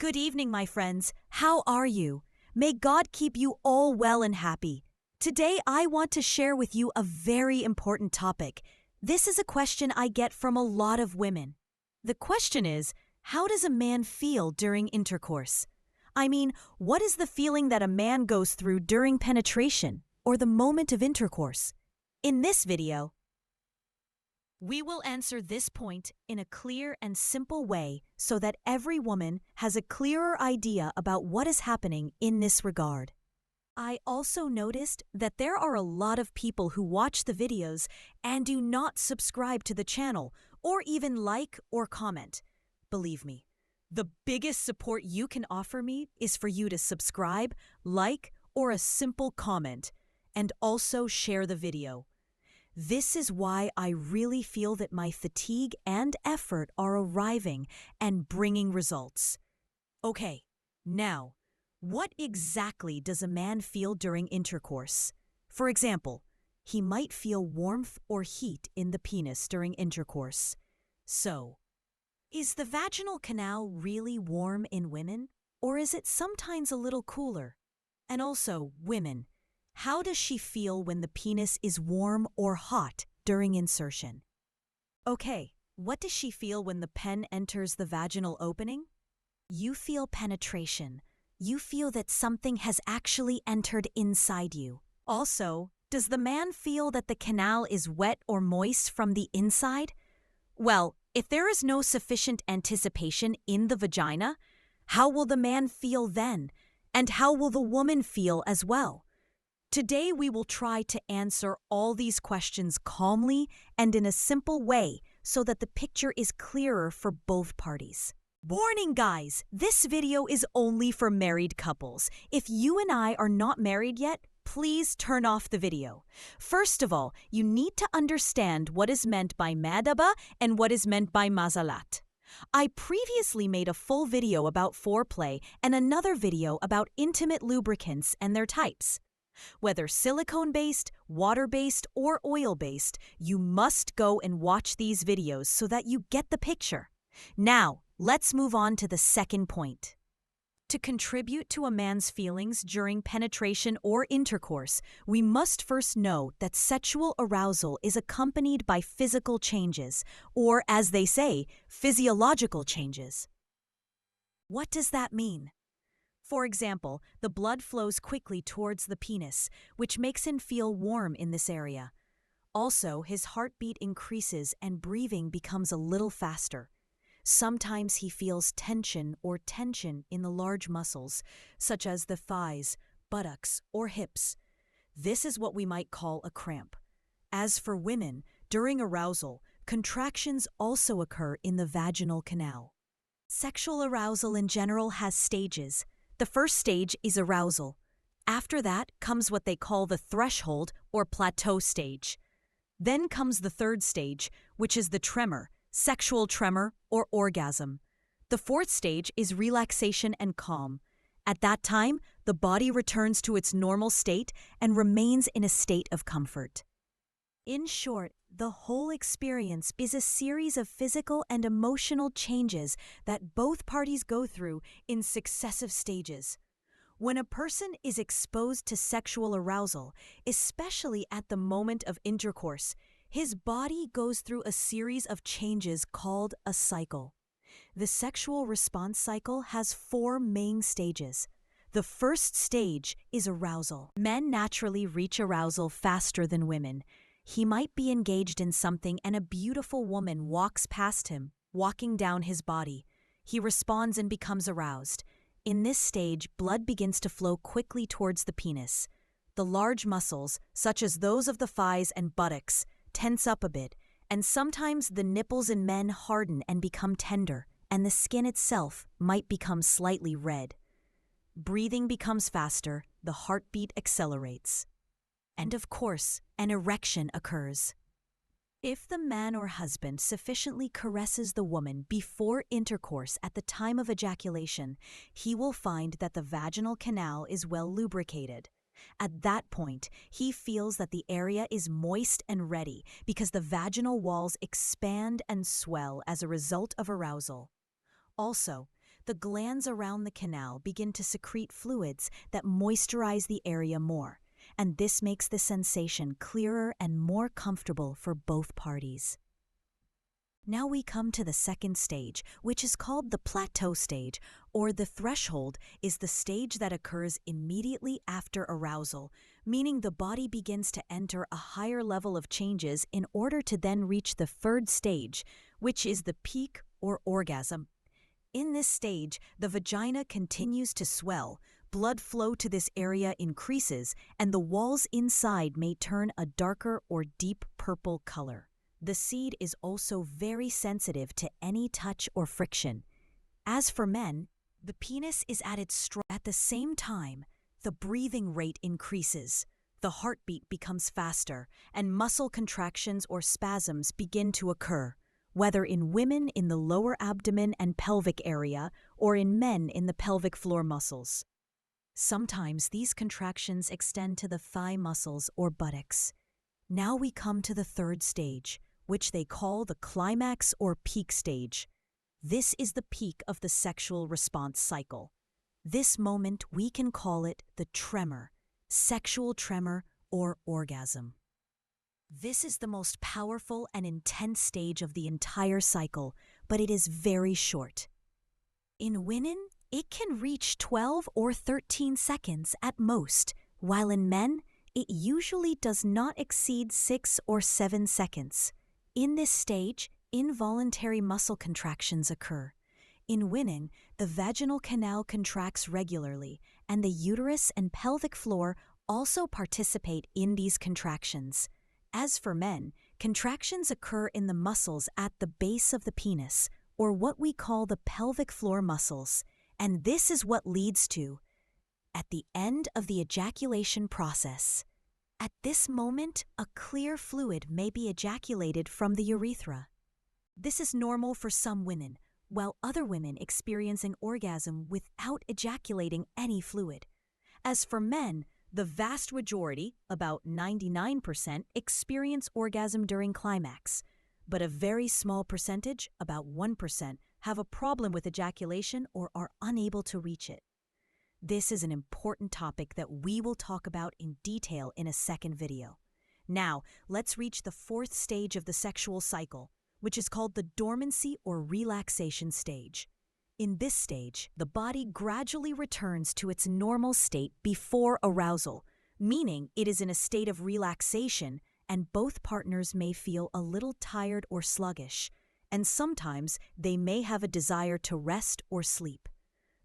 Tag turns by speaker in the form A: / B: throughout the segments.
A: Good evening, my friends. How are you? May God keep you all well and happy. Today, I want to share with you a very important topic. This is a question I get from a lot of women. The question is, how does a man feel during intercourse? I mean, what is the feeling that a man goes through during penetration or the moment of intercourse? In this video, we will answer this point in a clear and simple way so that every woman has a clearer idea about what is happening in this regard. I also noticed that there are a lot of people who watch the videos and do not subscribe to the channel or even like or comment. Believe me, the biggest support you can offer me is for you to subscribe, like, or a simple comment, and also share the video. This is why I really feel that my fatigue and effort are arriving and bringing results. Okay, now, what exactly does a man feel during intercourse? For example, he might feel warmth or heat in the penis during intercourse. So, is the vaginal canal really warm in women, or is it sometimes a little cooler? And also, women, how does she feel when the penis is warm or hot during insertion? Okay, what does she feel when the pen enters the vaginal opening? You feel penetration. You feel that something has actually entered inside you. Also, does the man feel that the canal is wet or moist from the inside? Well, if there is no sufficient anticipation in the vagina, how will the man feel then? And how will the woman feel as well? Today we will try to answer all these questions calmly and in a simple way so that the picture is clearer for both parties. Warning guys, this video is only for married couples. If you and I are not married yet, please turn off the video. First of all, you need to understand what is meant by madaba and what is meant by mazalat. I previously made a full video about foreplay and another video about intimate lubricants and their types. Whether silicone-based, water-based, or oil-based, you must go and watch these videos so that you get the picture. Now, let's move on to the second point. To contribute to a man's feelings during penetration or intercourse, we must first know that sexual arousal is accompanied by physical changes, or as they say, physiological changes. What does that mean? For example, the blood flows quickly towards the penis, which makes him feel warm in this area. Also, his heartbeat increases and breathing becomes a little faster. Sometimes he feels tension in the large muscles, such as the thighs, buttocks, or hips. This is what we might call a cramp. As for women, during arousal, contractions also occur in the vaginal canal. Sexual arousal in general has stages. The first stage is arousal. After that comes what they call the threshold or plateau stage. Then comes the third stage, which is the tremor, sexual tremor, or orgasm. The fourth stage is relaxation and calm. At that time, the body returns to its normal state and remains in a state of comfort. In short, the whole experience is a series of physical and emotional changes that both parties go through in successive stages. When a person is exposed to sexual arousal, especially at the moment of intercourse, his body goes through a series of changes called a cycle. The sexual response cycle has 4 main stages. The first stage is arousal. Men naturally reach arousal faster than women. He might be engaged in something and a beautiful woman walks past him, walking down his body. He responds and becomes aroused. In this stage, blood begins to flow quickly towards the penis. The large muscles, such as those of the thighs and buttocks, tense up a bit, and sometimes the nipples in men harden and become tender, and the skin itself might become slightly red. Breathing becomes faster, the heartbeat accelerates. And of course, an erection occurs. If the man or husband sufficiently caresses the woman before intercourse at the time of ejaculation, he will find that the vaginal canal is well lubricated. At that point, he feels that the area is moist and ready because the vaginal walls expand and swell as a result of arousal. Also, the glands around the canal begin to secrete fluids that moisturize the area more, and this makes the sensation clearer and more comfortable for both parties. Now we come to the second stage, which is called the plateau stage, or the threshold is the stage that occurs immediately after arousal, meaning the body begins to enter a higher level of changes in order to then reach the third stage, which is the peak or orgasm. In this stage, the vagina continues to swell, blood flow to this area increases, and the walls inside may turn a darker or deep purple color. The seed is also very sensitive to any touch or friction. As for men, the penis is at its strongest. At the same time, the breathing rate increases, the heartbeat becomes faster, and muscle contractions or spasms begin to occur, whether in women in the lower abdomen and pelvic area or in men in the pelvic floor muscles. Sometimes these contractions extend to the thigh muscles or buttocks. Now we come to the third stage, which they call the climax or peak stage. This is the peak of the sexual response cycle. This moment we can call it the tremor, sexual tremor, or orgasm. This is the most powerful and intense stage of the entire cycle, but it is very short. In women, it can reach 12 or 13 seconds at most, while in men, it usually does not exceed 6 or 7 seconds. In this stage, involuntary muscle contractions occur. In women, the vaginal canal contracts regularly, and the uterus and pelvic floor also participate in these contractions. As for men, contractions occur in the muscles at the base of the penis, or what we call the pelvic floor muscles, and this is what leads to, at the end of the ejaculation process. At this moment, a clear fluid may be ejaculated from the urethra. This is normal for some women, while other women experience an orgasm without ejaculating any fluid. As for men, the vast majority, about 99%, experience orgasm during climax, but a very small percentage, about 1%, have a problem with ejaculation or are unable to reach it. This is an important topic that we will talk about in detail in a second video. Now, let's reach the fourth stage of the sexual cycle, which is called the dormancy or relaxation stage. In this stage, the body gradually returns to its normal state before arousal, meaning it is in a state of relaxation and both partners may feel a little tired or sluggish, and sometimes they may have a desire to rest or sleep.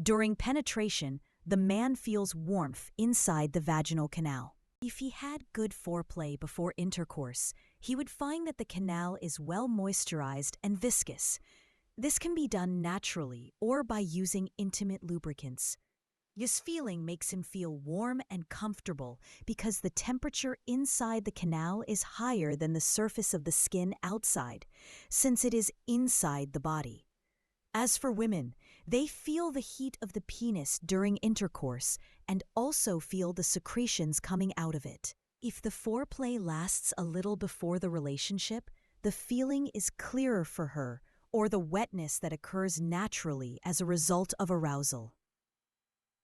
A: During penetration, the man feels warmth inside the vaginal canal. If he had good foreplay before intercourse, he would find that the canal is well moisturized and viscous. This can be done naturally or by using intimate lubricants. This feeling makes him feel warm and comfortable because the temperature inside the canal is higher than the surface of the skin outside, since it is inside the body. As for women, they feel the heat of the penis during intercourse and also feel the secretions coming out of it. If the foreplay lasts a little before the relationship, the feeling is clearer for her, or the wetness that occurs naturally as a result of arousal.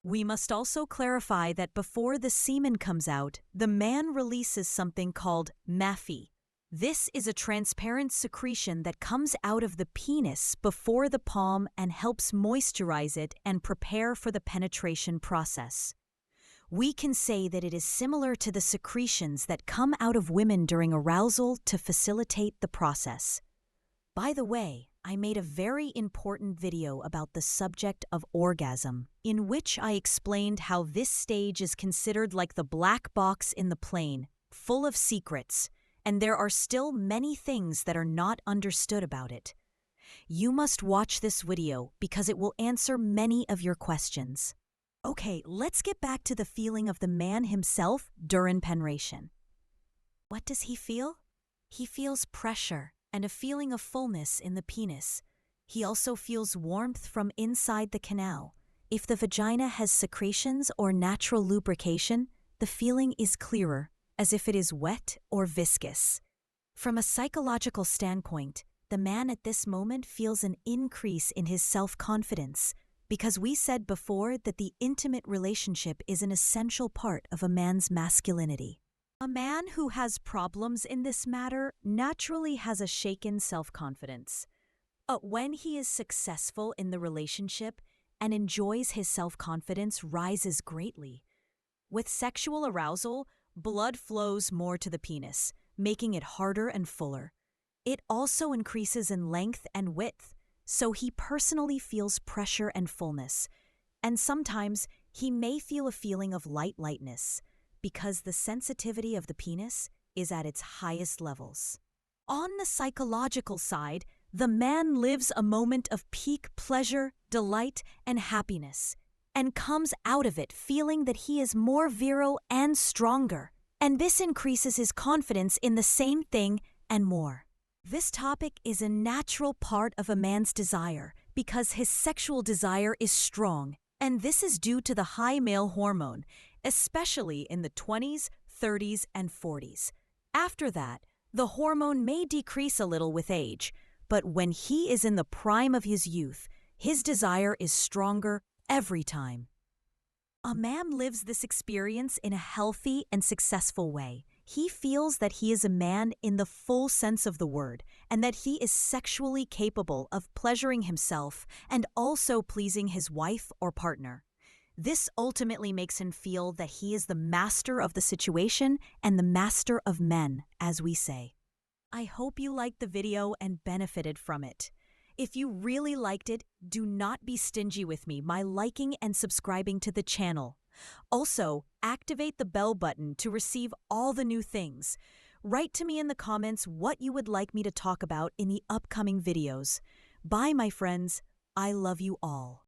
A: We must also clarify that before the semen comes out, the man releases something called maphe. This is a transparent secretion that comes out of the penis before the palm and helps moisturize it and prepare for the penetration process. We can say that it is similar to the secretions that come out of women during arousal to facilitate the process. By the way, I made a very important video about the subject of orgasm, in which I explained how this stage is considered like the black box in the plane, full of secrets, and there are still many things that are not understood about it. You must watch this video because it will answer many of your questions. Okay, let's get back to the feeling of the man himself during penetration. What does he feel? He feels pressure and a feeling of fullness in the penis. He also feels warmth from inside the canal. If the vagina has secretions or natural lubrication, the feeling is clearer, as if it is wet or viscous. From a psychological standpoint, the man at this moment feels an increase in his self-confidence, because we said before that the intimate relationship is an essential part of a man's masculinity. A man who has problems in this matter naturally has a shaken self-confidence. But when he is successful in the relationship and enjoys his self-confidence rises greatly. With sexual arousal, blood flows more to the penis, making it harder and fuller. It also increases in length and width, so he personally feels pressure and fullness. And sometimes he may feel a feeling of lightness, because the sensitivity of the penis is at its highest levels. On the psychological side, the man lives a moment of peak pleasure, delight, and happiness, and comes out of it feeling that he is more virile and stronger, and this increases his confidence in the same thing and more. This topic is a natural part of a man's desire because his sexual desire is strong, and this is due to the high male hormone, especially in the 20s, 30s, and 40s. After that, the hormone may decrease a little with age, but when he is in the prime of his youth, his desire is stronger every time. A man lives this experience in a healthy and successful way. He feels that he is a man in the full sense of the word, and that he is sexually capable of pleasuring himself and also pleasing his wife or partner. This ultimately makes him feel that he is the master of the situation and the master of men, as we say. I hope you liked the video and benefited from it. If you really liked it, do not be stingy with me by liking and subscribing to the channel. Also, activate the bell button to receive all the new things. Write to me in the comments what you would like me to talk about in the upcoming videos. Bye, my friends. I love you all.